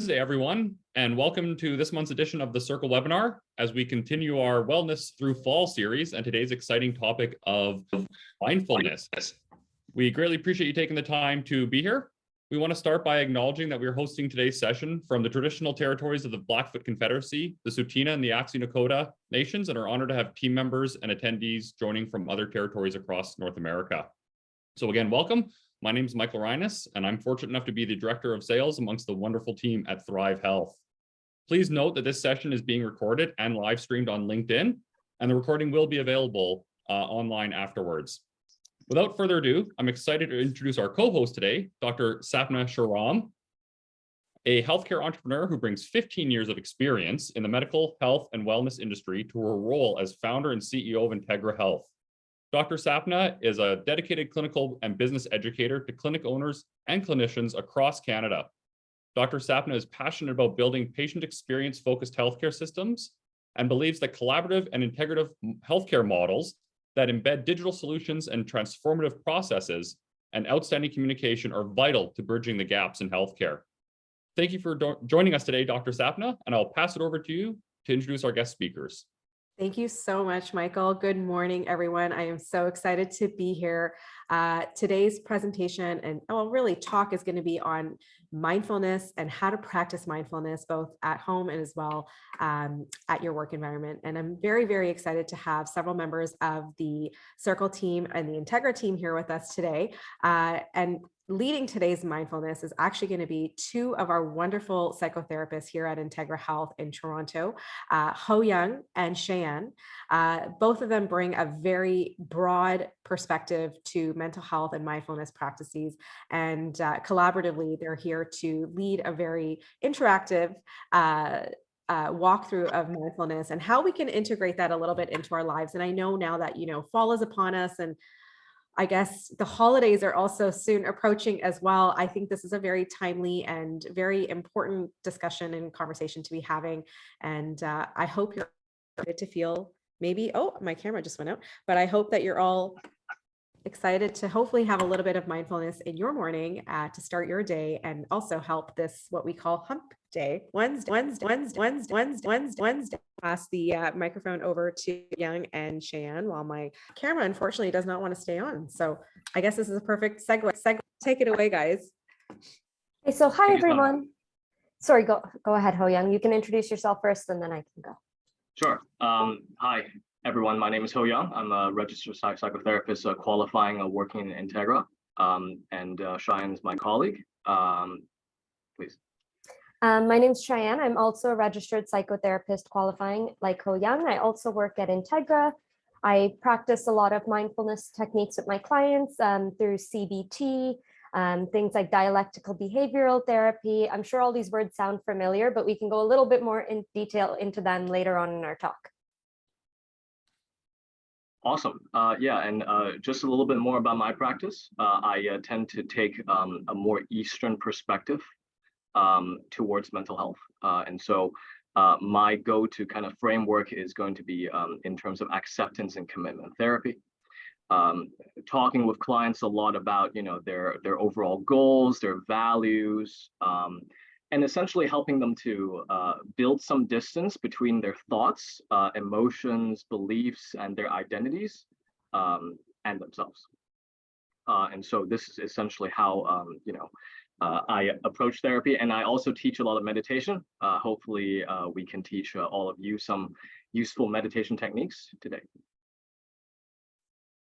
Wednesday, everyone, and welcome to this month's edition of the Circle webinar as we continue our Wellness Through Fall series and today's exciting topic of mindfulness. We greatly appreciate you taking the time to be here. We want to start by acknowledging that we're hosting today's session from the traditional territories of the Blackfoot Confederacy, the Tsuut'ina and the Axis-Nakota nations, and are honored to have team members and attendees joining from other territories across North America. So again, welcome. My name is Michael Reines, and I'm fortunate enough to be the Director of Sales amongst the wonderful team at Thrive Health. Please note that this session is being recorded and live streamed on LinkedIn, and the recording will be available online afterwards. Without further ado, I'm excited to introduce our co-host today, Dr. Sapna Sriram, a healthcare entrepreneur who brings 15 years of experience in the medical, health, and wellness industry to her role as founder and CEO of Integra Health. Dr. Sapna is a dedicated clinical and business educator to clinic owners and clinicians across Canada. Dr. Sapna is passionate about building patient experience-focused healthcare systems and believes that collaborative and integrative healthcare models that embed digital solutions and transformative processes and outstanding communication are vital to bridging the gaps in healthcare. Thank you for joining us today, Dr. Sapna, and I'll pass it over to you to introduce our guest speakers. Thank you so much, Michael. Good morning, everyone. I am so excited to be here. Today's presentation and really talk is going to be on mindfulness and how to practice mindfulness both at home and as well at your work environment. And I'm very, very excited to have several members of the Circle team and the Integra team here with us today. And leading today's mindfulness is actually going to be two of our wonderful psychotherapists here at Integra Health in Toronto, HoYeung and Cheyanne. Both of them bring a very broad perspective to mental health and mindfulness practices, and collaboratively, they're here to lead a very interactive walkthrough of mindfulness and how we can integrate that a little bit into our lives. And I know now that, fall is upon us, and I guess the holidays are also soon approaching as well. I think this is a very timely and very important discussion and conversation to be having. And I hope you're excited to feel maybe, oh, my camera just went out, but I hope that you're all excited to hopefully have a little bit of mindfulness in your morning to start your day and also help this, what we call hump day, Wednesday. Pass the microphone over to Young and Cheyanne while my camera unfortunately does not want to stay on. So I guess this is a perfect segue. Take it away, guys. Hey, so hi everyone. Sorry, go ahead, HoYeung. You can introduce yourself first and then I can go. Sure. Hi everyone. My name is HoYeung. I'm a registered psychotherapist qualifying working in Integra. And Cheyanne is my colleague. Please. My name is Cheyanne. I'm also a registered psychotherapist qualifying like HoYeung. I also work at Integra. I practice a lot of mindfulness techniques with my clients through CBT, things like dialectical behavioral therapy. I'm sure all these words sound familiar, but we can go a little bit more in detail into them later on in our talk. Awesome. Yeah, and just a little bit more about my practice. I tend to take a more Eastern perspective towards mental health. And so my go-to kind of framework is going to be in terms of acceptance and commitment therapy. Talking with clients a lot about, their overall goals, their values, and essentially helping them to build some distance between their thoughts, emotions, beliefs, and their identities and themselves. And so this is essentially how, I approach therapy, and I also teach a lot of meditation. Hopefully, we can teach all of you some useful meditation techniques today.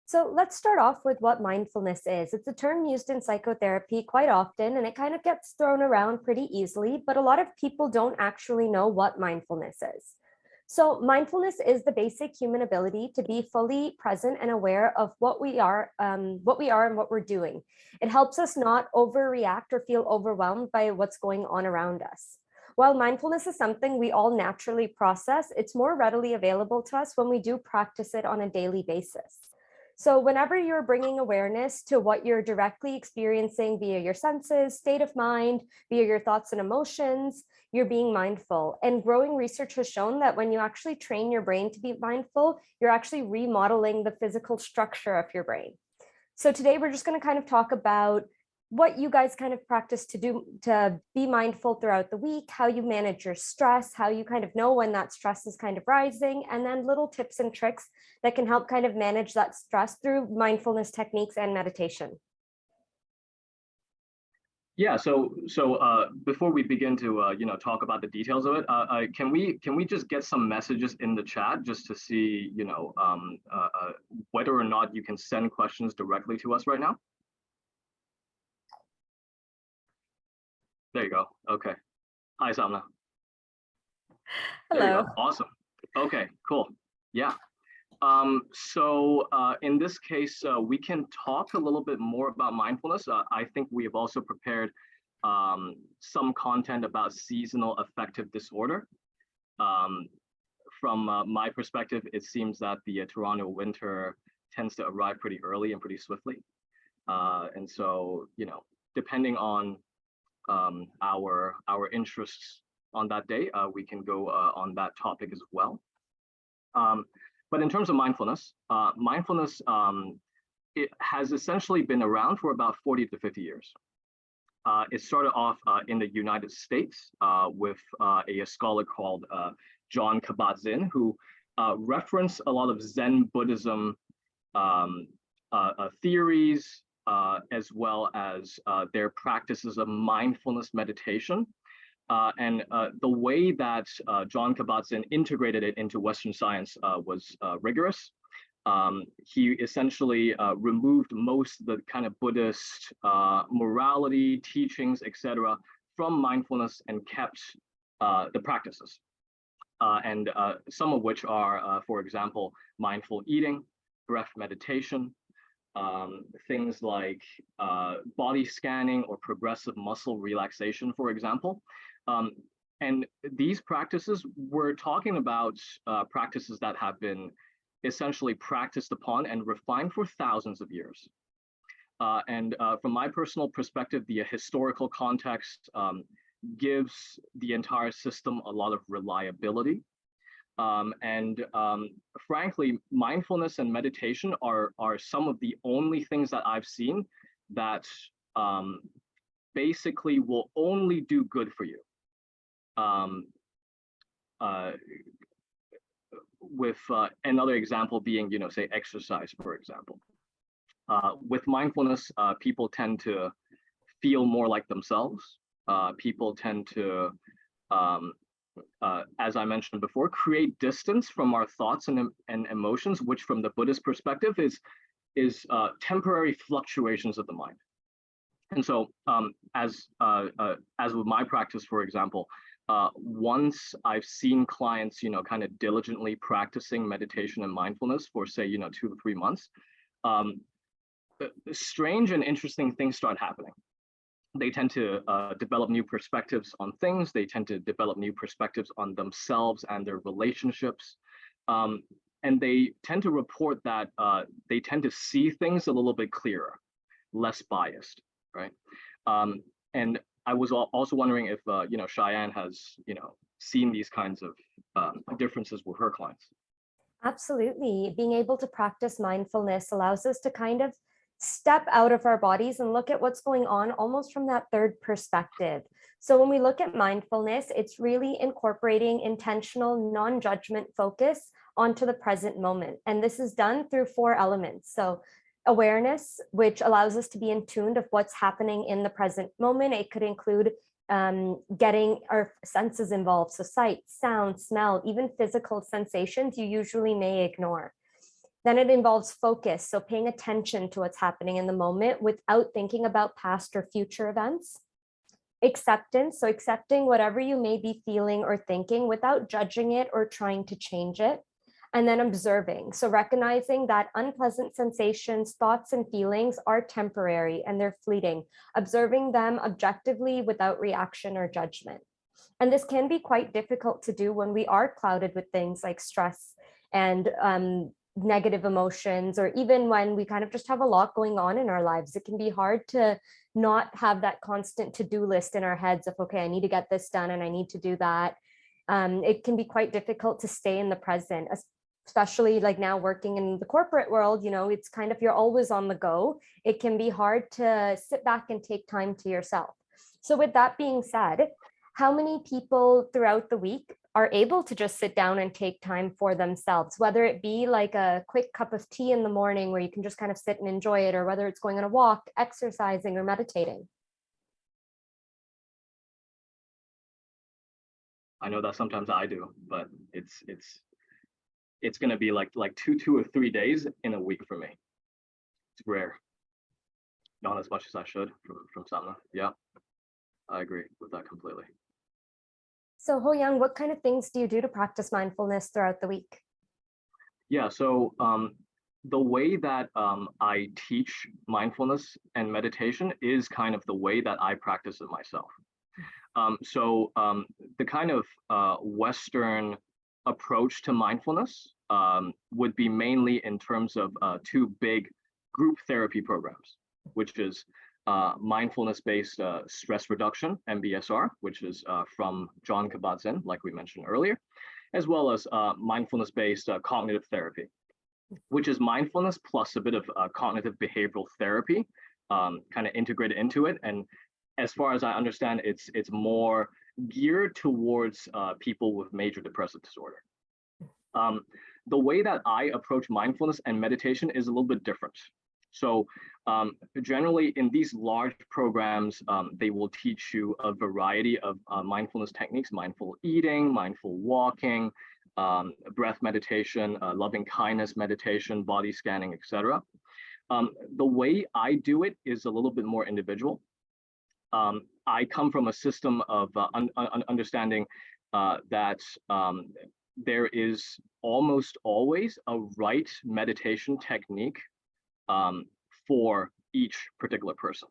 So let's start off with what mindfulness is. It's a term used in psychotherapy quite often, and it kind of gets thrown around pretty easily, but a lot of people don't actually know what mindfulness is. So mindfulness is the basic human ability to be fully present and aware of what we are and what we're doing. It helps us not overreact or feel overwhelmed by what's going on around us. While mindfulness is something we all naturally process, it's more readily available to us when we do practice it on a daily basis. So whenever you're bringing awareness to what you're directly experiencing via your senses, state of mind, via your thoughts and emotions, you're being mindful. And growing research has shown that when you actually train your brain to be mindful, you're actually remodeling the physical structure of your brain. So today we're just going to kind of talk about what you guys kind of practice to be mindful throughout the week, how you manage your stress, how you kind of know when that stress is kind of rising, and then little tips and tricks that can help kind of manage that stress through mindfulness techniques and meditation. Yeah, so before we begin to talk about the details of it, can we just get some messages in the chat just to see whether or not you can send questions directly to us right now? There you go. Okay. Hi, Sapna. Hello. There you go. Awesome. Okay, cool. Yeah. In this case, we can talk a little bit more about mindfulness. I think we have also prepared some content about seasonal affective disorder. From my perspective, it seems that the Toronto winter tends to arrive pretty early and pretty swiftly. And so, depending on our interests on that day, we can go on that topic as well. But in terms of mindfulness, it has essentially been around for about 40 to 50 years. It started off in the United States with a scholar called Jon Kabat-Zinn, who referenced a lot of Zen Buddhism theories, as well as their practices of mindfulness meditation. And the way that Jon Kabat-Zinn integrated it into Western science was rigorous. He essentially removed most of the kind of Buddhist morality, teachings, etc., from mindfulness and kept the practices. And some of which are, for example, mindful eating, breath meditation, things like body scanning or progressive muscle relaxation, for example. And these practices, we're talking about practices that have been essentially practiced upon and refined for thousands of years. And from my personal perspective, the historical context gives the entire system a lot of reliability. Frankly, mindfulness and meditation are some of the only things that I've seen that basically will only do good for you. With another example being, say exercise, for example. With mindfulness, people tend to feel more like themselves. People tend to, as I mentioned before, create distance from our thoughts and emotions, which from the Buddhist perspective is temporary fluctuations of the mind. And so as with my practice, for example, once I've seen clients, kind of diligently practicing meditation and mindfulness for, say, 2 to 3 months, strange and interesting things start happening. They tend to develop new perspectives on things. They tend to develop new perspectives on themselves and their relationships. And they tend to report that they tend to see things a little bit clearer, less biased, right? And I was also wondering if Cheyanne has seen these kinds of differences with her clients. Absolutely. Being able to practice mindfulness allows us to kind of step out of our bodies and look at what's going on almost from that third perspective. So when we look at mindfulness, it's really incorporating intentional non-judgment focus onto the present moment. And this is done through 4 elements. So awareness, which allows us to be in tune of what's happening in the present moment. It could include getting our senses involved. So sight, sound, smell, even physical sensations you usually may ignore. Then it involves focus. So paying attention to what's happening in the moment without thinking about past or future events. Acceptance. So accepting whatever you may be feeling or thinking without judging it or trying to change it. And then observing. So recognizing that unpleasant sensations, thoughts, and feelings are temporary and they're fleeting. Observing them objectively without reaction or judgment. And this can be quite difficult to do when we are clouded with things like stress and negative emotions, or even when we kind of just have a lot going on in our lives. It can be hard to not have that constant to-do list in our heads of, okay, I need to get this done and I need to do that. It can be quite difficult to stay in the present, especially like now working in the corporate world, it's kind of, you're always on the go. It can be hard to sit back and take time to yourself. So with that being said, how many people throughout the week are able to just sit down and take time for themselves, whether it be like a quick cup of tea in the morning where you can just kind of sit and enjoy it, or whether it's going on a walk, exercising, or meditating? I know that sometimes I do, but it's going to be like 2 or 3 days in a week for me. It's rare. Not as much as I should from Sapna. Yeah, I agree with that completely. So HoYeung, what kind of things do you do to practice mindfulness throughout the week? Yeah, so the way that I teach mindfulness and meditation is kind of the way that I practice it myself. So the kind of Western approach to mindfulness would be mainly in terms of 2 big group therapy programs, which is mindfulness-based stress reduction, MBSR, which is from John Kabat-Zinn, like we mentioned earlier, as well as mindfulness-based cognitive therapy, which is mindfulness plus a bit of cognitive behavioral therapy kind of integrated into it. And as far as I understand, it's more geared towards people with major depressive disorder. The way that I approach mindfulness and meditation is a little bit different. So generally in these large programs, they will teach you a variety of mindfulness techniques: mindful eating, mindful walking, breath meditation, loving kindness meditation, body scanning, etc. The way I do it is a little bit more individual. I come from a system of understanding that there is almost always a right meditation technique for each particular person.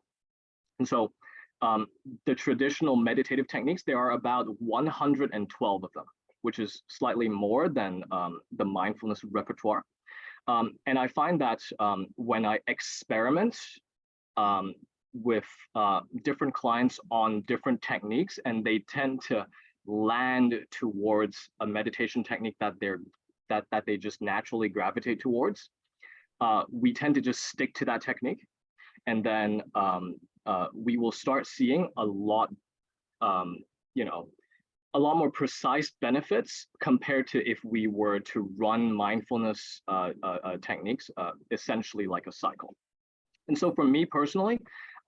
And so the traditional meditative techniques, there are about 112 of them, which is slightly more than the mindfulness repertoire. And I find that when I experiment with different clients on different techniques, and they tend to land towards a meditation technique that they just naturally gravitate towards, we tend to just stick to that technique, and then we will start seeing a lot more precise benefits compared to if we were to run mindfulness techniques essentially like a cycle. And so for me personally,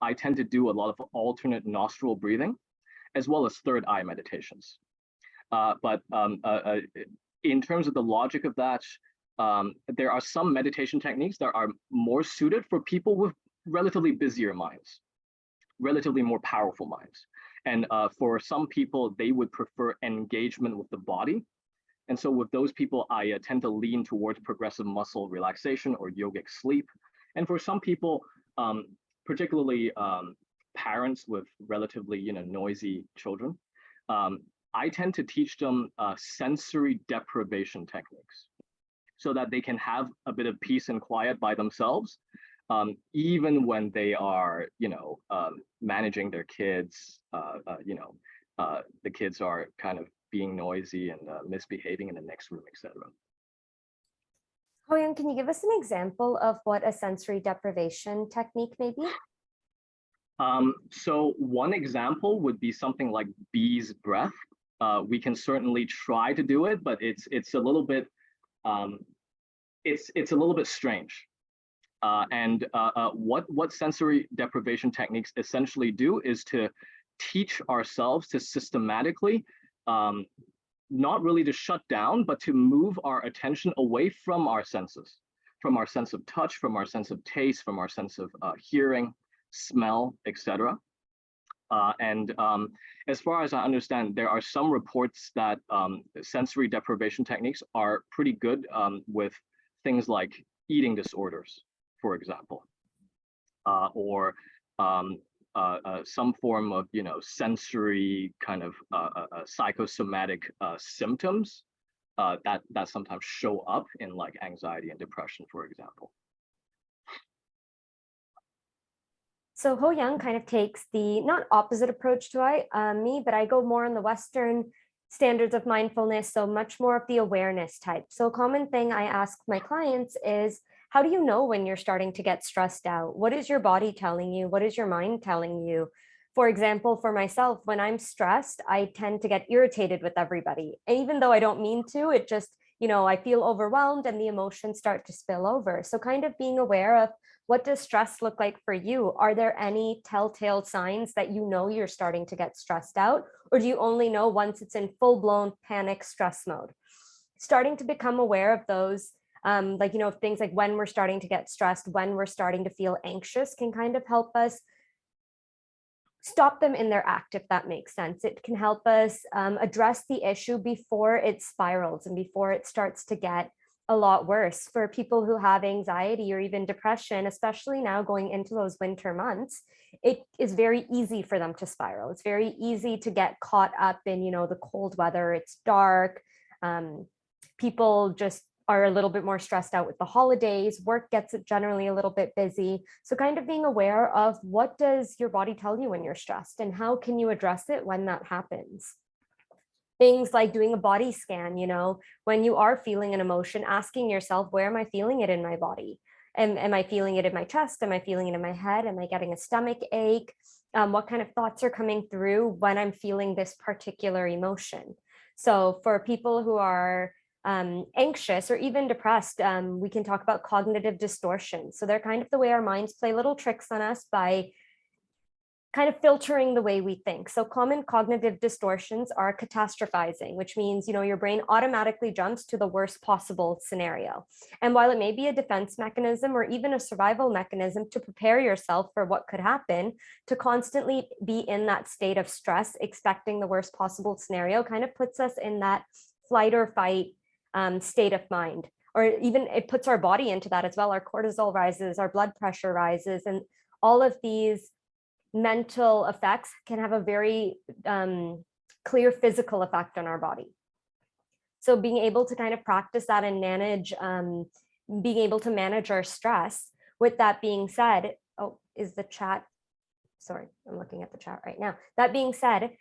I tend to do a lot of alternate nostril breathing, as well as third eye meditations. But in terms of the logic of that, there are some meditation techniques that are more suited for people with relatively busier minds, relatively more powerful minds. And for some people, they would prefer engagement with the body. And so with those people, I tend to lean towards progressive muscle relaxation or yogic sleep. And for some people, particularly parents with relatively noisy children, I tend to teach them sensory deprivation techniques so that they can have a bit of peace and quiet by themselves, even when they are, managing their kids. The kids are kind of being noisy and misbehaving in the next room, etc. HoYeung, can you give us an example of what a sensory deprivation technique may be? So one example would be something like bee's breath. We can certainly try to do it, but it's a little bit it's a little bit strange. And what sensory deprivation techniques essentially do is to teach ourselves to systematically, not really to shut down, but to move our attention away from our senses, from our sense of touch, from our sense of taste, from our sense of hearing, smell, etc. And as far as I understand, there are some reports that sensory deprivation techniques are pretty good with things like eating disorders, for example, or some form of sensory kind of psychosomatic symptoms that sometimes show up in like anxiety and depression, for example. So HoYeung kind of takes the not opposite approach to me, but I go more in the Western standards of mindfulness, so much more of the awareness type. So a common thing I ask my clients is, how do you know when you're starting to get stressed out? What is your body telling you? What is your mind telling you? For example, for myself, when I'm stressed, I tend to get irritated with everybody. And even though I don't mean to, it just, I feel overwhelmed and the emotions start to spill over. So kind of being aware of, what does stress look like for you? Are there any telltale signs that you're starting to get stressed out? Or do you only know once it's in full-blown panic stress mode? Starting to become aware of those, things like when we're starting to get stressed, when we're starting to feel anxious, can kind of help us stop them in their act, if that makes sense. It can help us address the issue before it spirals and before it starts to get a lot worse. For people who have anxiety or even depression, especially now going into those winter months, it is very easy for them to spiral. It's very easy to get caught up in, the cold weather. It's dark. People just are a little bit more stressed out with the holidays. Work gets generally a little bit busy. So kind of being aware of, what does your body tell you when you're stressed, and how can you address it when that happens? Things like doing a body scan, when you are feeling an emotion, asking yourself, where am I feeling it in my body? Am I feeling it in my chest? Am I feeling it in my head? Am I getting a stomach ache? What kind of thoughts are coming through when I'm feeling this particular emotion? So for people who are anxious or even depressed, we can talk about cognitive distortion. So they're kind of the way our minds play little tricks on us by kind of filtering the way we think. So common cognitive distortions are catastrophizing, which means, your brain automatically jumps to the worst possible scenario. And while it may be a defense mechanism or even a survival mechanism to prepare yourself for what could happen, to constantly be in that state of stress, expecting the worst possible scenario, kind of puts us in that flight or fight state of mind. Or even it puts our body into that as well. Our cortisol rises, our blood pressure rises, and all of these mental effects can have a very clear physical effect on our body. So being able to kind of practice that and manage, being able to manage our stress. With that being said, is the chat, sorry, I'm looking at the chat right now. That being said,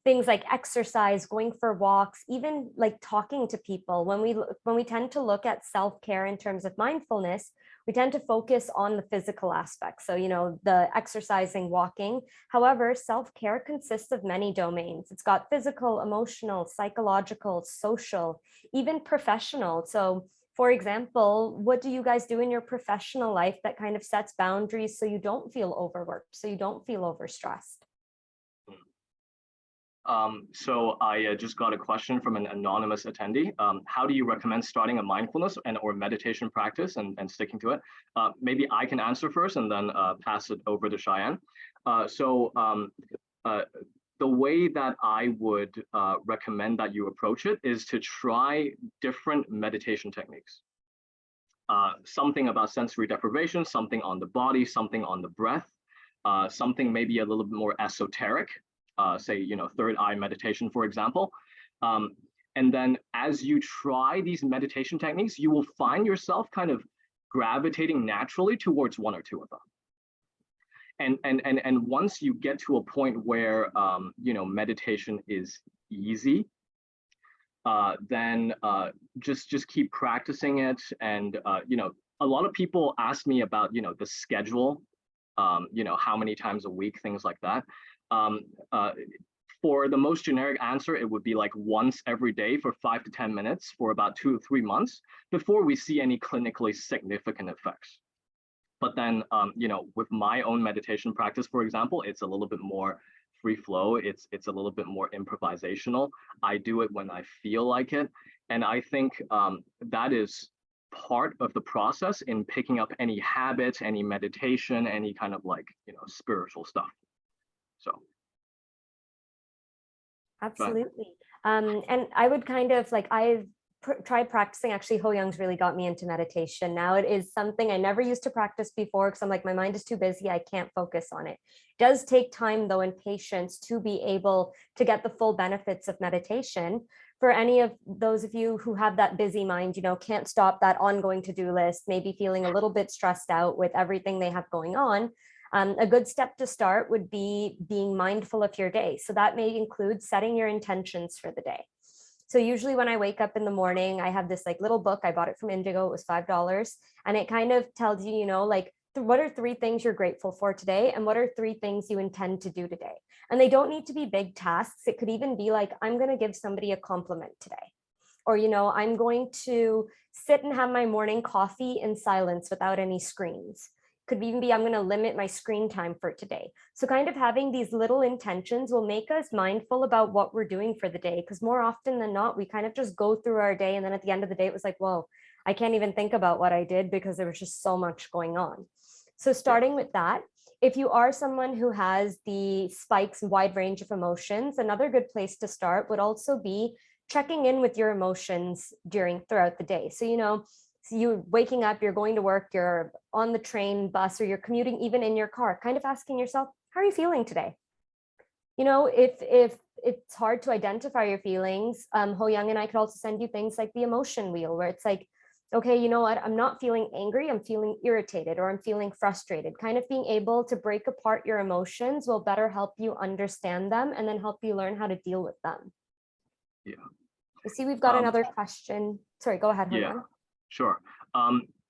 things like exercise, going for walks, even like talking to people. When we tend to look at self-care in terms of mindfulness, we tend to focus on the physical aspects. So, the exercising, walking. However, self-care consists of many domains. It's got physical, emotional, psychological, social, even professional. So for example, what do you guys do in your professional life that kind of sets boundaries so you don't feel overworked, so you don't feel overstressed? So I just got a question from an anonymous attendee. How do you recommend starting a mindfulness or meditation practice and sticking to it? Maybe I can answer first and then pass it over to Cheyanne. The way that I would recommend that you approach it is to try different meditation techniques. Something about sensory deprivation, something on the body, something on the breath, something maybe a little bit more esoteric. Say, third eye meditation, for example. And then as you try these meditation techniques, you will find yourself kind of gravitating naturally towards one or two of them. And once you get to a point where, meditation is easy, then just keep practicing it. And, a lot of people ask me about, the schedule, how many times a week, things like that. For the most generic answer, it would be like once every day for 5 to 10 minutes for about 2 to 3 months before we see any clinically significant effects. But then, with my own meditation practice, for example, it's a little bit more free flow. It's a little bit more improvisational. I do it when I feel like it. And I think that is part of the process in picking up any habits, any meditation, any kind of like, spiritual stuff. So. Absolutely. And I would kind of like, I've tried practicing, actually HoYeung's really got me into meditation. Now it is something I never used to practice before because I'm like, my mind is too busy. I can't focus on it. It does take time though and patience to be able to get the full benefits of meditation. For any of those of you who have that busy mind, can't stop that ongoing to-do list, maybe feeling a little bit stressed out with everything they have going on, A good step to start would be being mindful of your day. So that may include setting your intentions for the day. So usually when I wake up in the morning, I have this like little book. I bought it from Indigo. It was $5. And it kind of tells you, like, what are 3 things you're grateful for today? And what are 3 things you intend to do today? And they don't need to be big tasks. It could even be like, I'm going to give somebody a compliment today. Or, I'm going to sit and have my morning coffee in silence without any screens. Could even be, I'm going to limit my screen time for today. So kind of having these little intentions will make us mindful about what we're doing for the day. Because more often than not, we kind of just go through our day. And then at the end of the day, it was like, whoa, I can't even think about what I did because there was just so much going on. So starting with that, if you are someone who has the spikes and wide range of emotions, another good place to start would also be checking in with your emotions throughout the day. So, so you're waking up, you're going to work, you're on the train, bus, or you're commuting even in your car, kind of asking yourself, how are you feeling today? If it's hard to identify your feelings, HoYeung and I could also send you things like the emotion wheel, where it's like, okay, you know what, I'm not feeling angry, I'm feeling irritated, or I'm feeling frustrated. Kind of being able to break apart your emotions will better help you understand them and then help you learn how to deal with them. Yeah. I see we've got another question. Sorry, go ahead, HoYeung. Yeah, sure.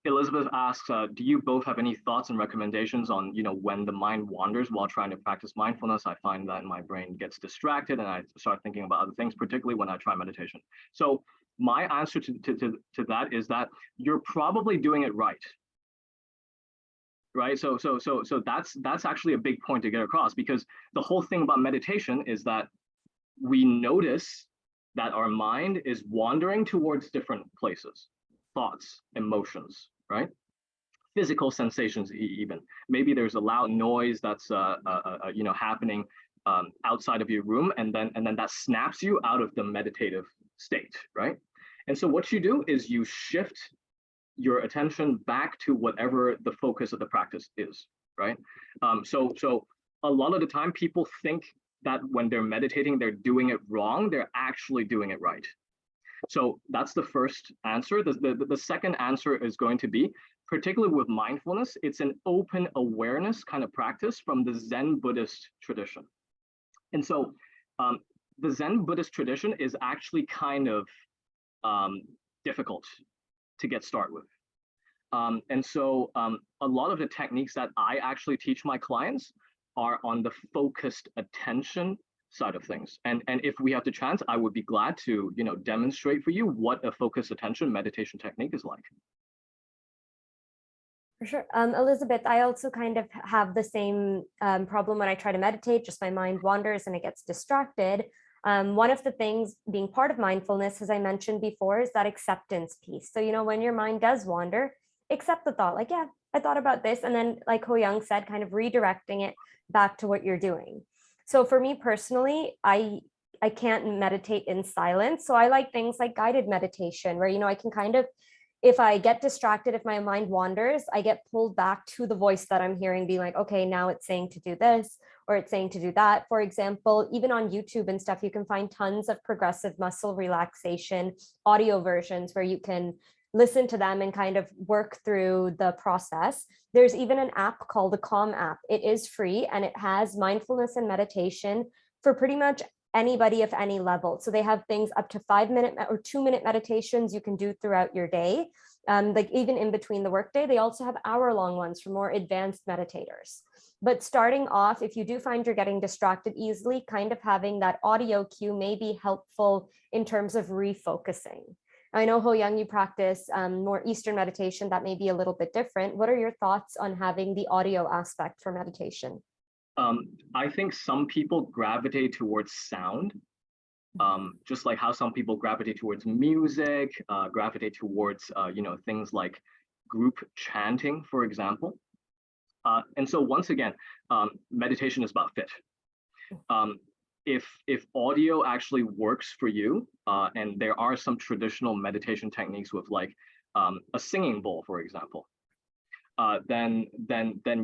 Elizabeth asks, do you both have any thoughts and recommendations on, when the mind wanders while trying to practice mindfulness? I find that my brain gets distracted and I start thinking about other things, particularly when I try meditation. So my answer to that is that you're probably doing it right. Right. So that's actually a big point to get across, because the whole thing about meditation is that we notice that our mind is wandering towards different places, thoughts, emotions, right? Physical sensations, even. Maybe there's a loud noise that's happening outside of your room, and then that snaps you out of the meditative state, right? And so what you do is you shift your attention back to whatever the focus of the practice is, right? So a lot of the time people think that when they're meditating, they're doing it wrong. They're actually doing it right. So that's the first answer. The second answer is going to be, particularly with mindfulness, it's an open awareness kind of practice from the Zen Buddhist tradition. And so the Zen Buddhist tradition is actually kind of difficult to get started with. And so a lot of the techniques that I actually teach my clients are on the focused attention side of things. And if we have the chance, I would be glad to, demonstrate for you what a focused attention meditation technique is like. For sure. Elizabeth, I also kind of have the same problem when I try to meditate, just my mind wanders and it gets distracted. One of the things being part of mindfulness, as I mentioned before, is that acceptance piece. So, when your mind does wander, accept the thought, like, yeah, I thought about this. And then like HoYeung said, kind of redirecting it back to what you're doing. So for me personally, I can't meditate in silence. So I like things like guided meditation where, I can kind of, if I get distracted, if my mind wanders, I get pulled back to the voice that I'm hearing, being like, okay, now it's saying to do this, or it's saying to do that. For example, even on YouTube and stuff, you can find tons of progressive muscle relaxation audio versions where you can listen to them and kind of work through the process. There's even an app called the Calm app. It is free and it has mindfulness and meditation for pretty much anybody of any level. So they have things up to 5-minute or 2-minute meditations you can do throughout your day. Like even in between the workday, they also have hour-long ones for more advanced meditators. But starting off, if you do find you're getting distracted easily, kind of having that audio cue may be helpful in terms of refocusing. I know, HoYeung, you practice more Eastern meditation that may be a little bit different. What are your thoughts on having the audio aspect for meditation? I think some people gravitate towards sound, just like how some people gravitate towards music, gravitate towards, things like group chanting, for example. And so once again, meditation is about fit. If audio actually works for you, and there are some traditional meditation techniques with like a singing bowl, for example, then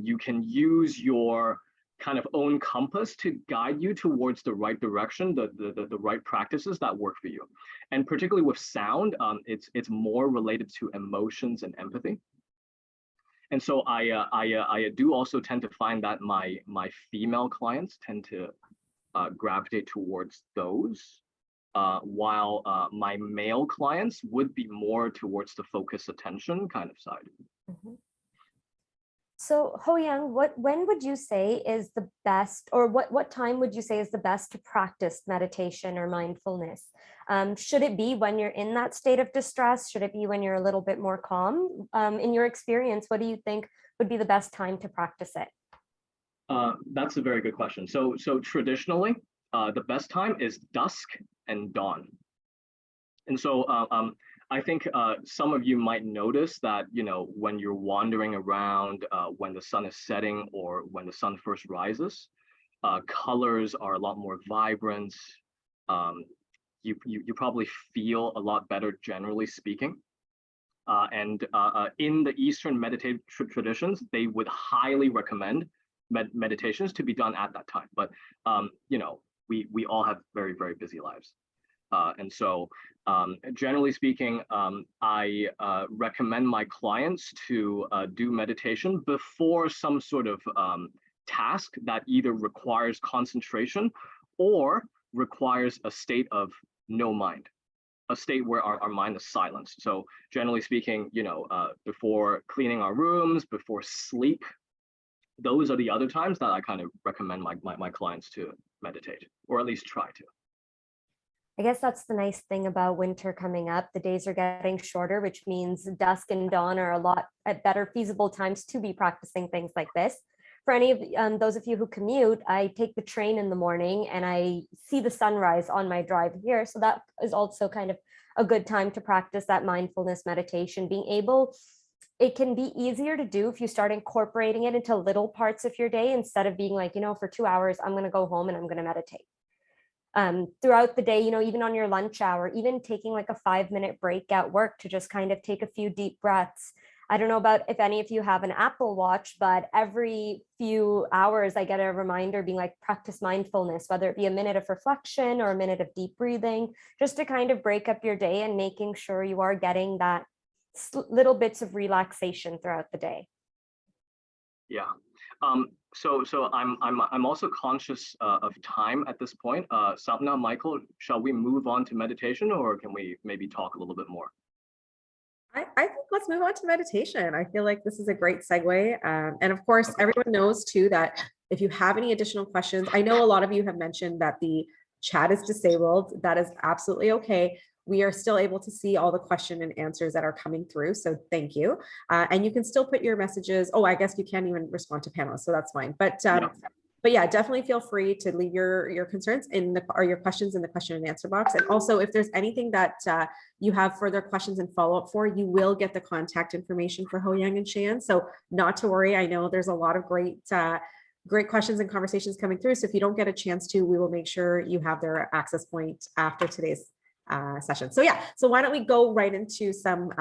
you can use your kind of own compass to guide you towards the right direction, the right practices that work for you. And particularly with sound, it's more related to emotions and empathy. And so I do also tend to find that my female clients tend to gravitate towards those, while my male clients would be more towards the focus attention kind of side. Mhm. So HoYeung, when would you say is the best, or what time would you say is the best to practice meditation or mindfulness? Should it be when you're in that state of distress? Should it be when you're a little bit more calm? In your experience, what do you think would be the best time to practice it? That's a very good question. So traditionally, the best time is dusk and dawn. And so I think some of you might notice that, when you're wandering around, when the sun is setting or when the sun first rises, colors are a lot more vibrant. You probably feel a lot better, generally speaking. And in the Eastern meditative traditions, they would highly recommend meditations to be done at that time. But we all have very, very busy lives. And so generally speaking, I recommend my clients to do meditation before some sort of task that either requires concentration or requires a state of no mind, a state where our mind is silenced. So generally speaking, before cleaning our rooms, before sleep, those are the other times that I kind of recommend my clients to meditate, or at least try to. I guess that's the nice thing about winter coming up. The days are getting shorter, which means dusk and dawn are a lot at better feasible times to be practicing things like this. For any of those of you who commute, I take the train in the morning and I see the sunrise on my drive here. So that is also kind of a good time to practice that mindfulness meditation. It can be easier to do if you start incorporating it into little parts of your day instead of being like, for 2 hours, I'm going to go home and I'm going to meditate. Throughout the day, even on your lunch hour, even taking like a 5-minute break at work to just kind of take a few deep breaths. I don't know about if any of you have an Apple Watch, but every few hours I get a reminder being like, practice mindfulness, whether it be a minute of reflection or a minute of deep breathing, just to kind of break up your day and making sure you are getting that little bits of relaxation throughout the day. Yeah. So I'm also conscious of time at this point. Sapna, Michael, shall we move on to meditation, or can we maybe talk a little bit more? I think let's move on to meditation. I feel like this is a great segue. And of course, everyone knows too that if you have any additional questions, I know a lot of you have mentioned that the chat is disabled. That is absolutely okay. We are still able to see all the question and answers that are coming through. So thank you. And you can still put your messages. Oh, I guess you can't even respond to panelists, so that's fine. But yeah, definitely feel free to leave your concerns or your questions in the question and answer box. And also, if there's anything that you have further questions and follow up for, you will get the contact information for HoYeung and Cheyanne. So not to worry. I know there's a lot of great questions and conversations coming through. So if you don't get a chance to, we will make sure you have their access point after today's session. So yeah, so why don't we go right into some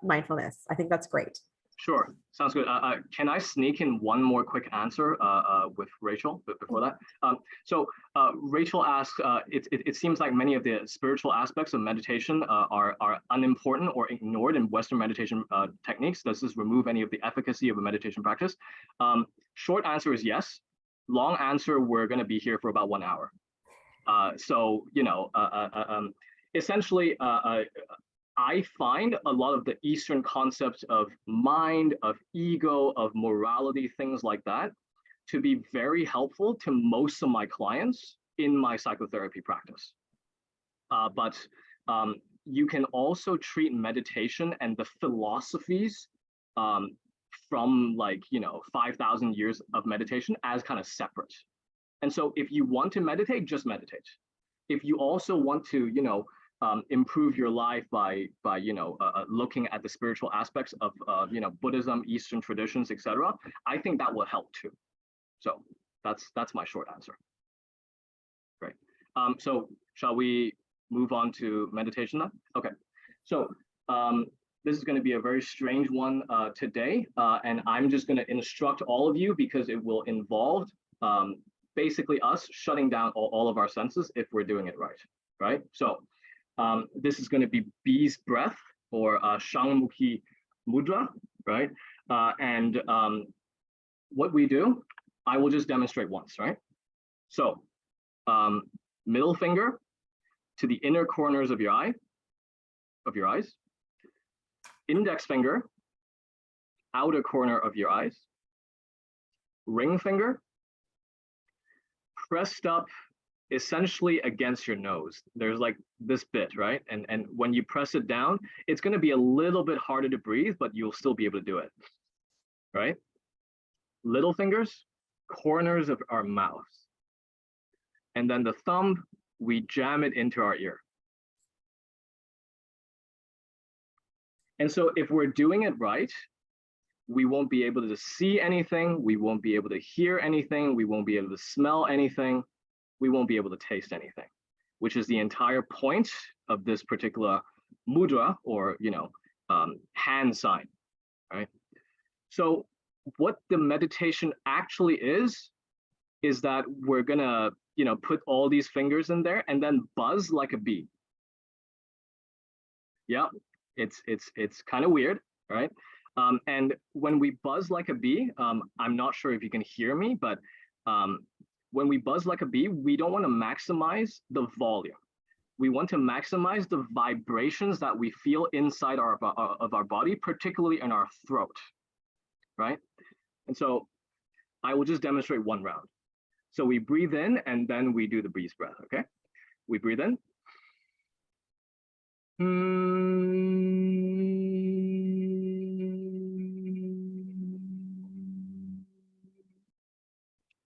mindfulness? I think that's great. Sure, sounds good. Can I sneak in one more quick answer with Rachel before that? So Rachel asked, it seems like many of the spiritual aspects of meditation are unimportant or ignored in Western meditation techniques. Does this remove any of the efficacy of a meditation practice? Short answer is yes. Long answer, we're going to be here for about 1 hour. Essentially, I find a lot of the Eastern concepts of mind, of ego, of morality, things like that, to be very helpful to most of my clients in my psychotherapy practice. But you can also treat meditation and the philosophies from 5,000 years of meditation as kind of separate. And so if you want to meditate, just meditate. If you also want to, improve your life by looking at the spiritual aspects of Buddhism, Eastern traditions, etc., I think that will help too. So that's my short answer. Great. So shall we move on to meditation now? Okay. So this is going to be a very strange one today, and I'm just going to instruct all of you because it will involve basically us shutting down all of our senses if we're doing it right? So this is going to be bee's breath, or Shangmukhi Mudra, right? And what we do, I will just demonstrate once, right? So middle finger to the inner corners of your eyes, index finger, outer corner of your eyes, ring finger, pressed up essentially against your nose. There's like this bit, right? And when you press it down, it's going to be a little bit harder to breathe, but you'll still be able to do it, right? Little fingers, corners of our mouths. And then the thumb, we jam it into our ear. And so if we're doing it right, we won't be able to see anything, we won't be able to hear anything, we won't be able to smell anything, we won't be able to taste anything, which is the entire point of this particular mudra, or hand sign, right? So what the meditation actually is that we're gonna put all these fingers in there and then buzz like a bee. Yeah, it's kind of weird, right? And when we buzz like a bee, I'm not sure if you can hear me, but when we buzz like a bee, we don't want to maximize the volume. We want to maximize the vibrations that we feel inside of our body, particularly in our throat, right? And so I will just demonstrate one round. So we breathe in and then we do the bee's breath, okay? We breathe in.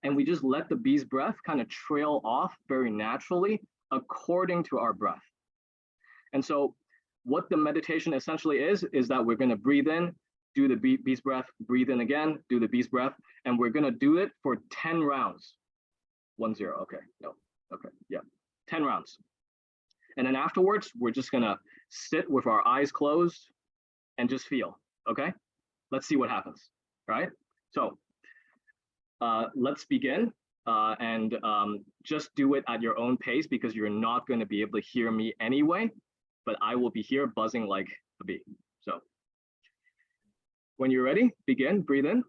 And we just let the bee's breath kind of trail off very naturally according to our breath. And so what the meditation essentially is that we're going to breathe in, do the bee's breath, breathe in again, do the bee's breath, and we're going to do it for 10 rounds. 1, 0, okay, no, okay, yeah, 10 rounds. And then afterwards, we're just going to sit with our eyes closed and just feel, okay? Let's see what happens, right? So let's begin, and just do it at your own pace because you're not going to be able to hear me anyway, but I will be here buzzing like a bee. So when you're ready, begin, breathe in.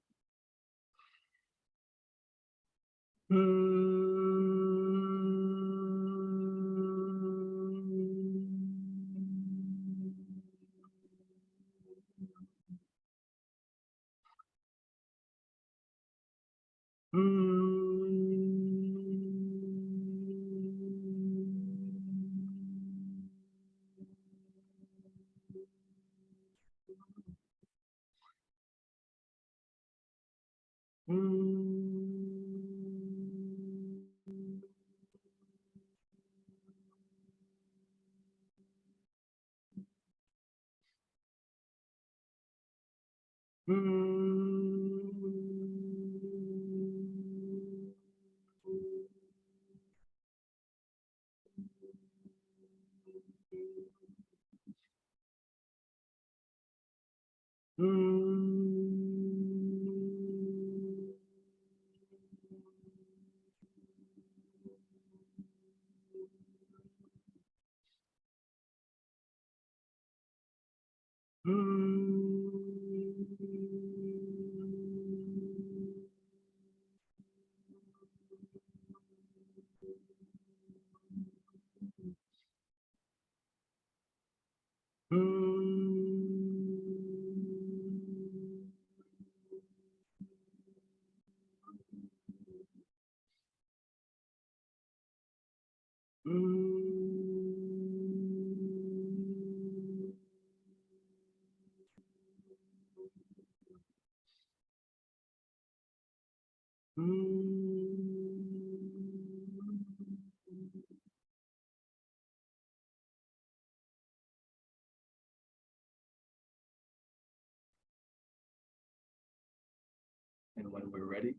And when we're ready,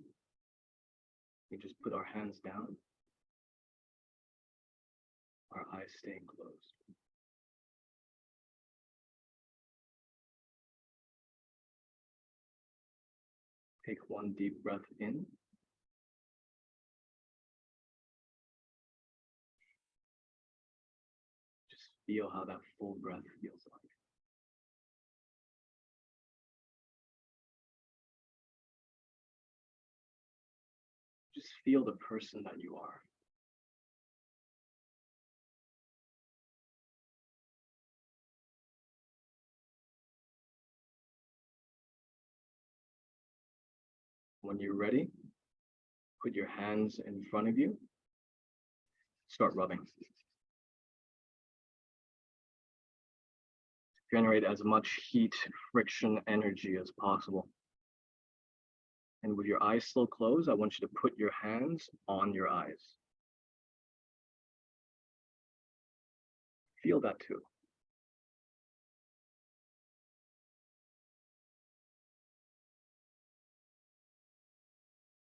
we just put our hands down, our eyes staying closed. Take one deep breath in. Just feel how that full breath feels like. Just feel the person that you are. When you're ready, put your hands in front of you. Start rubbing. Generate as much heat, friction, energy as possible. And with your eyes still closed, I want you to put your hands on your eyes. Feel that too.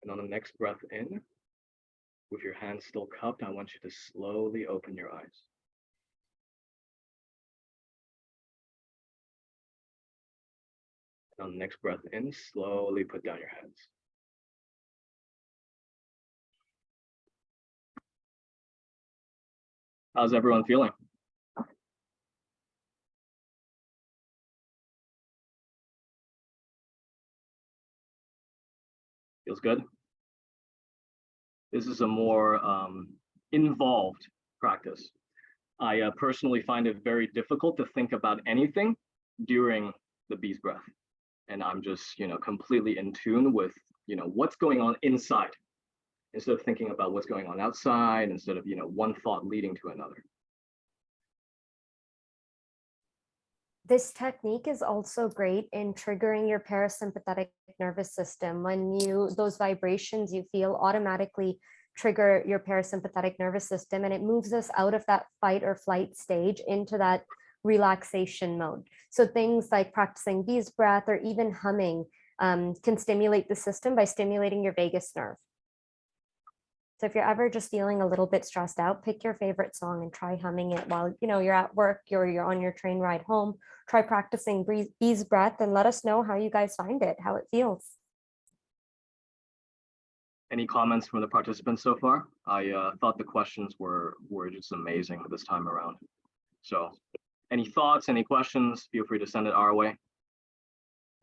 And on the next breath in, with your hands still cupped, I want you to slowly open your eyes. And on the next breath in, slowly put down your hands. How's everyone feeling? Feels good? This is a more involved practice. I personally find it very difficult to think about anything during the bee's breath. And I'm just, completely in tune with, what's going on inside, instead of thinking about what's going on outside, instead of, one thought leading to another. This technique is also great in triggering your parasympathetic nervous system. When those vibrations you feel automatically trigger your parasympathetic nervous system, and it moves us out of that fight or flight stage into that relaxation mode. So things like practicing bee's breath or even humming can stimulate the system by stimulating your vagus nerve. So if you're ever just feeling a little bit stressed out, pick your favorite song and try humming it while you're at work or you're on your train ride home. Try practicing bee's breath and let us know how you guys find it, how it feels. Any comments from the participants so far? I thought the questions were just amazing this time around. So any thoughts, any questions, feel free to send it our way.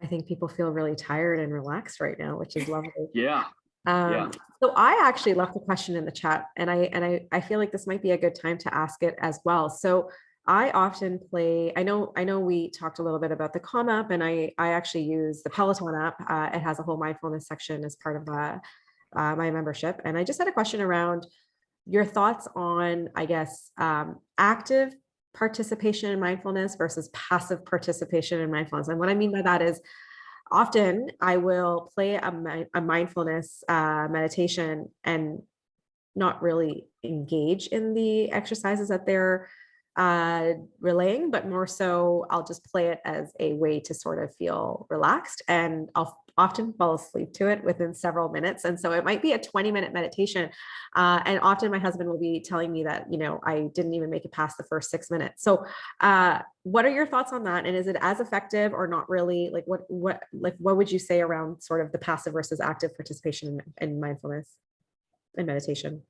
I think people feel really tired and relaxed right now, which is lovely. Yeah. So I actually left a question in the chat, and I feel like this might be a good time to ask it as well. So I often play, I know we talked a little bit about the Calm app, and I actually use the Peloton app. It has a whole mindfulness section as part of my membership. And I just had a question around your thoughts on, I guess, active participation in mindfulness versus passive participation in mindfulness. And what I mean by that is, often I will play a mindfulness meditation and not really engage in the exercises that they're relaying, but more so I'll just play it as a way to sort of feel relaxed, and I'll often fall asleep to it within several minutes. And so it might be a 20-minute meditation. And often my husband will be telling me that, I didn't even make it past the first 6 minutes. So what are your thoughts on that? And is it as effective or not really? Like what would you say around sort of the passive versus active participation in mindfulness and meditation?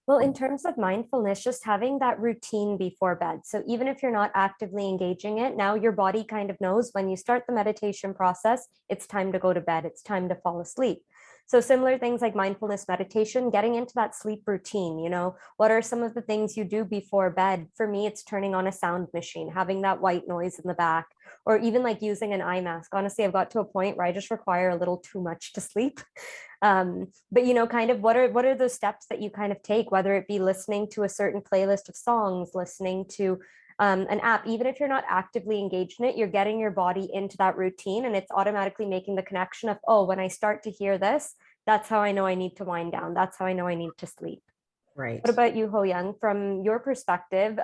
Well, in terms of mindfulness, just having that routine before bed. So even if you're not actively engaging it, now your body kind of knows when you start the meditation process, it's time to go to bed, it's time to fall asleep. So similar things like mindfulness meditation, getting into that sleep routine, what are some of the things you do before bed? For me, it's turning on a sound machine, having that white noise in the back, or even like using an eye mask. Honestly, I've got to a point where I just require a little too much to sleep. But kind of what are those steps that you kind of take, whether it be listening to a certain playlist of songs, listening to an app, even if you're not actively engaged in it, you're getting your body into that routine, and it's automatically making the connection of, oh, when I start to hear this, that's how I know I need to wind down. That's how I know I need to sleep. Right. What about you, HoYeung? From your perspective,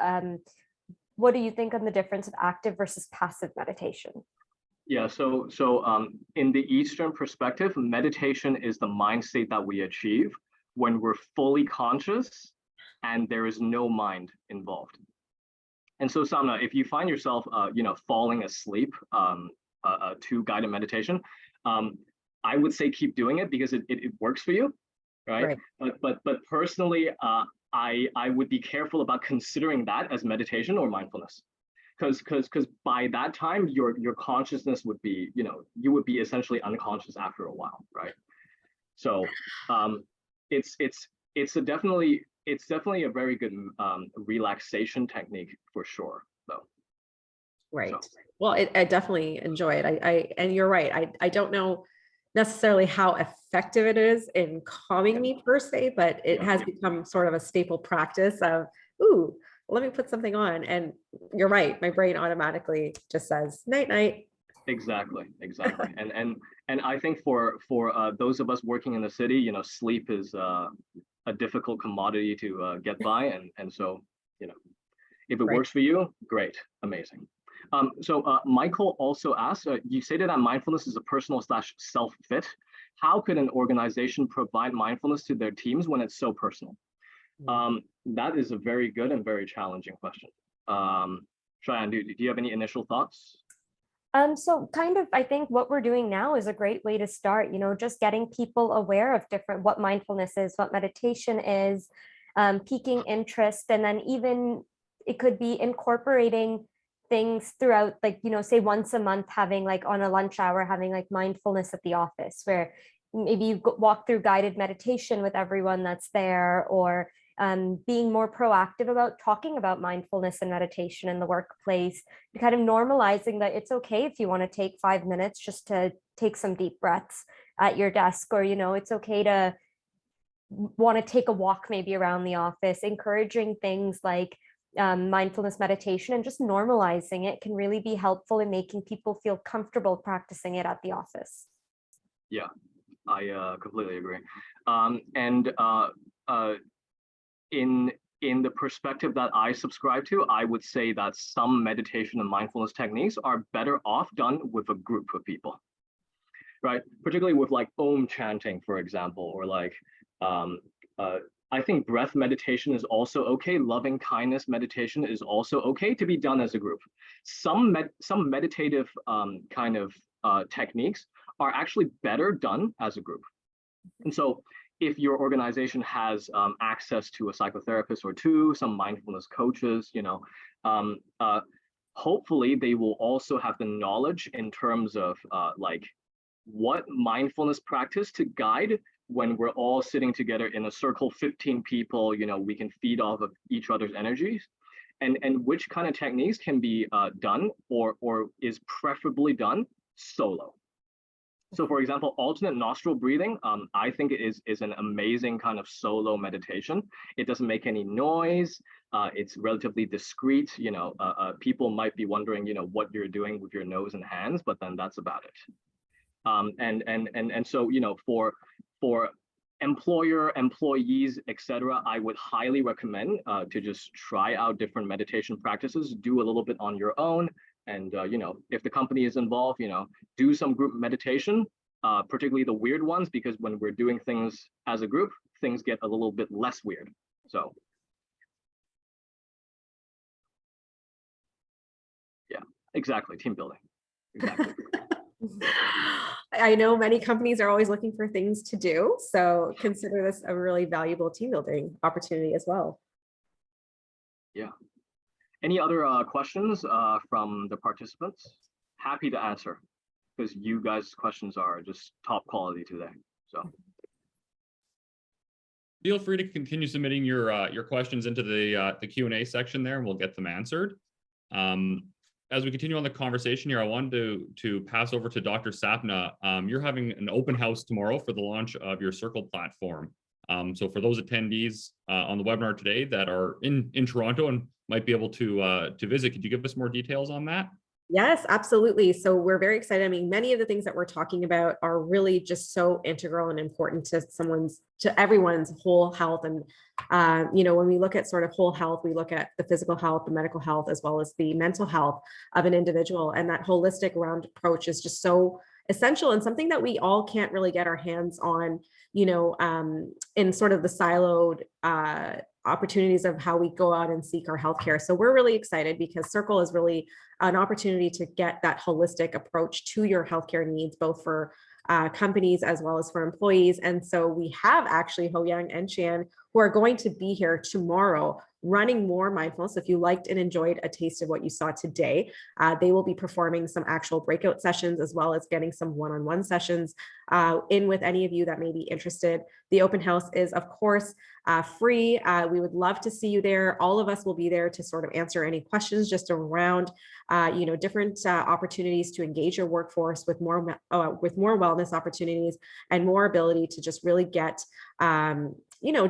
what do you think on the difference of active versus passive meditation? Yeah, so in the Eastern perspective, meditation is the mind state that we achieve when we're fully conscious and there is no mind involved. And so, Sapna, if you find yourself, falling asleep to guided meditation, I would say keep doing it because it works for you, right? But personally, I would be careful about considering that as meditation or mindfulness. Because by that time your consciousness would be, you would be essentially unconscious after a while, right? So it's definitely a very good relaxation technique for sure, though. Right. So. Well, I definitely enjoy it. And you're right. I don't know necessarily how effective it is in calming me per se, but it has become sort of a staple practice of, ooh, let me put something on. And you're right. My brain automatically just says night, night. Exactly. And I think for those of us working in the city, you know, sleep is a difficult commodity to get by, and so, you know, if it works for you, great, amazing. So Michael also asked, you stated that mindfulness is a personal / self fit. How could an organization provide mindfulness to their teams when it's so personal? That is a very good and very challenging question. Cheyanne, do you have any initial thoughts? So kind of, I think what we're doing now is a great way to start, you know, just getting people aware of what mindfulness is, what meditation is, piquing interest, and then even it could be incorporating things throughout, like, you know, say once a month, having like on a lunch hour, having like mindfulness at the office, where maybe you walk through guided meditation with everyone that's there, or being more proactive about talking about mindfulness and meditation in the workplace, kind of normalizing that it's okay if you want to take 5 minutes just to take some deep breaths at your desk, or, you know, it's okay to want to take a walk maybe around the office. Encouraging things like mindfulness meditation and just normalizing it can really be helpful in making people feel comfortable practicing it at the office. Yeah, I completely agree. In the perspective that I subscribe to, I would say that some meditation and mindfulness techniques are better off done with a group of people, right? Particularly with like Om chanting, for example, or like I think breath meditation is also okay. Loving kindness meditation is also okay to be done as a group. Some meditative kind of techniques are actually better done as a group. And so if your organization has access to a psychotherapist or two, some mindfulness coaches, you know, hopefully they will also have the knowledge in terms of like what mindfulness practice to guide when we're all sitting together in a circle, 15 people, you know, we can feed off of each other's energies, and which kind of techniques can be done or is preferably done solo. So for example, alternate nostril breathing, I think it is an amazing kind of solo meditation. It doesn't make any noise. It's relatively discreet. You know, people might be wondering, you know, what you're doing with your nose and hands, but then that's about it. And so, you know, for employer, employees, etc., I would highly recommend to just try out different meditation practices, do a little bit on your own. And, you know, if the company is involved, you know, do some group meditation, particularly the weird ones, because when we're doing things as a group, things get a little bit less weird. So, yeah, exactly. Team building. Exactly. I know many companies are always looking for things to do, so consider this a really valuable team building opportunity as well. Yeah. Any other questions from the participants? Happy to answer, because you guys' questions are just top quality today. So feel free to continue submitting your questions into the Q&A section there, and we'll get them answered. As we continue on the conversation here, I wanted to pass over to Dr. Sapna. You're having an open house tomorrow for the launch of your Circle platform. So for those attendees on the webinar today that are in Toronto and might be able to visit, could you give us more details on that? Yes, absolutely. So we're very excited. I mean, many of the things that we're talking about are really just so integral and important to everyone's whole health. And, you know, when we look at sort of whole health, we look at the physical health, the medical health, as well as the mental health of an individual. And that holistic round approach is just so essential and something that we all can't really get our hands on, you know, in sort of the siloed opportunities of how we go out and seek our healthcare. So we're really excited because Circle is really an opportunity to get that holistic approach to your healthcare needs, both for companies as well as for employees. And so we have actually HoYeung and Cheyanne, who are going to be here tomorrow running more mindfulness. If you liked and enjoyed a taste of what you saw today, they will be performing some actual breakout sessions as well as getting some one-on-one sessions in with any of you that may be interested. The open house is, of course, free. We would love to see you there. All of us will be there to sort of answer any questions just around, different opportunities to engage your workforce with more wellness opportunities and more ability to just really get,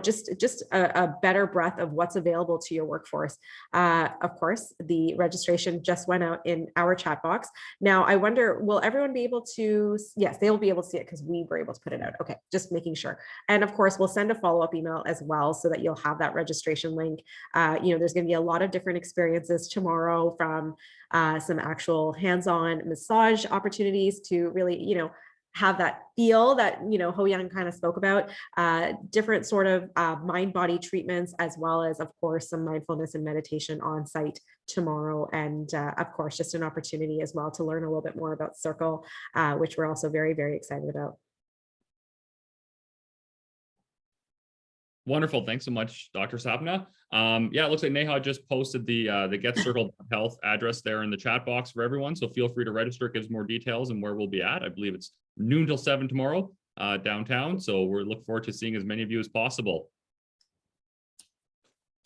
just a better breadth of what's available to your workforce. Of course, the registration just went out in our chat box. Now, I wonder, will everyone be able to? Yes, they will be able to see it because we were able to put it out. Okay, just making sure. And of course, we'll send a follow-up email as well so that you'll have that registration link. There's going to be a lot of different experiences tomorrow, from some actual hands-on massage opportunities to really, have that feel that, HoYeung kind of spoke about, different sort of mind-body treatments, as well as, of course, some mindfulness and meditation on site tomorrow. And of course, just an opportunity as well to learn a little bit more about Circle, which we're also very, very excited about. Wonderful. Thanks so much, Dr. Sapna. It looks like Neha just posted the Get Circle Health address there in the chat box for everyone. So feel free to register. It gives more details and where we'll be at. I believe it's noon till 7 tomorrow downtown. So we're looking forward to seeing as many of you as possible.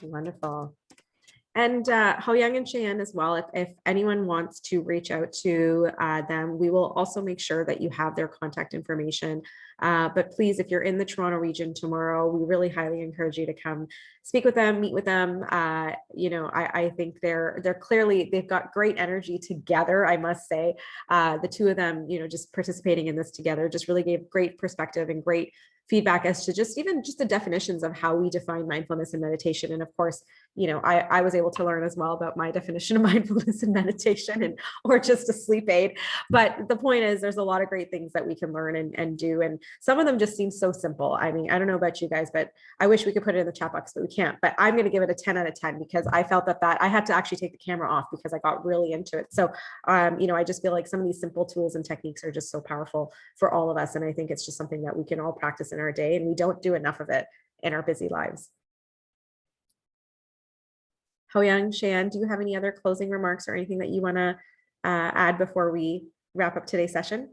Wonderful. And HoYeung and Cheyanne as well, if anyone wants to reach out to them, we will also make sure that you have their contact information. But please, if you're in the Toronto region tomorrow, we really highly encourage you to come speak with them, meet with them. I think they've got great energy together, I must say. The two of them, just participating in this together just really gave great perspective and great feedback as to just the definitions of how we define mindfulness and meditation. And of course, I was able to learn as well about my definition of mindfulness and meditation or just a sleep aid. But the point is, there's a lot of great things that we can learn and do. And some of them just seem so simple. I mean, I don't know about you guys, but I wish we could put it in the chat box, but we can't. But I'm going to give it a 10 out of 10 because I felt that I had to actually take the camera off because I got really into it. So, I just feel like some of these simple tools and techniques are just so powerful for all of us. And I think it's just something that we can all practice in our day, and we don't do enough of it in our busy lives. HoYeung, Cheyanne, do you have any other closing remarks or anything that you want to add before we wrap up today's session?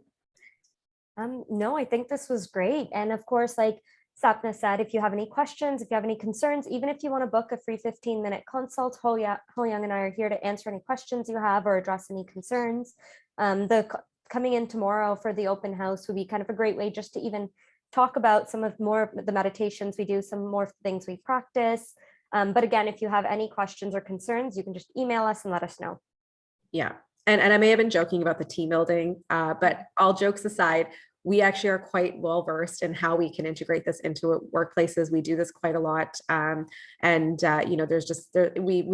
No, I think this was great. And of course, like Sapna said, if you have any questions, if you have any concerns, even if you want to book a free 15-minute consult, HoYeung and I are here to answer any questions you have or address any concerns. Coming in tomorrow for the open house would be kind of a great way just to even talk about some of more of the meditations we do, some more things we practice. But again, if you have any questions or concerns, you can just email us and let us know. Yeah. And I may have been joking about the team building, but all jokes aside, we actually are quite well versed in how we can integrate this into workplaces. We do this quite a lot. We've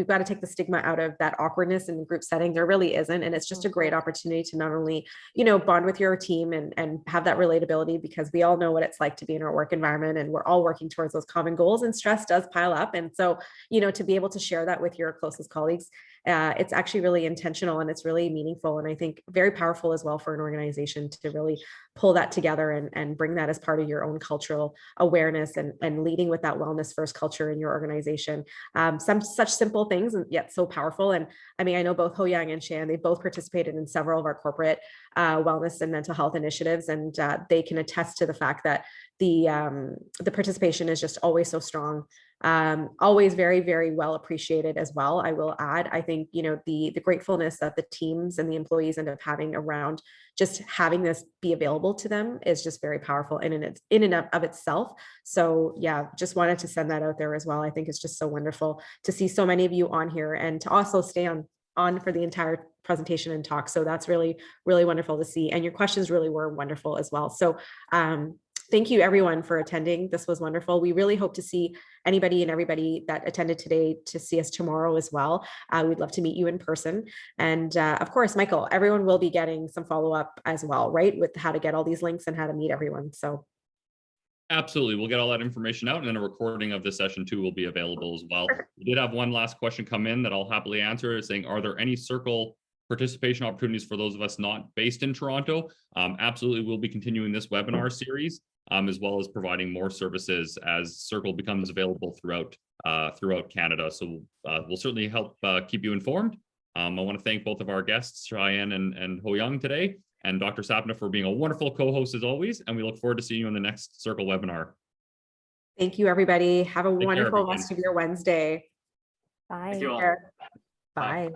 got to take the stigma out of that awkwardness in the group setting. There really isn't. And it's just a great opportunity to not only, bond with your team and have that relatability, because we all know what it's like to be in our work environment and we're all working towards those common goals, and stress does pile up. And so, to be able to share that with your closest colleagues, it's actually really intentional and it's really meaningful. And I think very powerful as well for an organization to really pull that together and bring that as part of your own cultural awareness and leading with that wellness first culture in your organization. Some such simple things and yet so powerful. And I mean, I know both HoYeung and Cheyanne, they both participated in several of our corporate wellness and mental health initiatives. And they can attest to the fact that the participation is just always so strong. Always very, very well appreciated as well. I will add, I think, the gratefulness that the teams and the employees end up having around just having this be available to them is just very powerful in and of itself. So yeah, just wanted to send that out there as well. I think it's just so wonderful to see so many of you on here and to also stay on for the entire presentation and talk. So that's really, really wonderful to see. And your questions really were wonderful as well. So thank you everyone for attending. This was wonderful. We really hope to see anybody and everybody that attended today to see us tomorrow as well. We'd love to meet you in person. And of course, Michael, everyone will be getting some follow-up as well, right? With how to get all these links and how to meet everyone. So absolutely. We'll get all that information out, and then a recording of this session too will be available as well. We did have one last question come in that I'll happily answer, saying, are there any Circle participation opportunities for those of us not based in Toronto? Absolutely. We'll be continuing this webinar series. as well as providing more services as Circle becomes available throughout Canada. So we'll certainly help keep you informed. I want to thank both of our guests, Cheyanne and HoYeung today, and Dr. Sapna for being a wonderful co-host as always. And we look forward to seeing you in the next Circle webinar. Thank you, everybody. Have a Take care, wonderful everyone. rest of your Wednesday. Bye. Thank you all. Bye.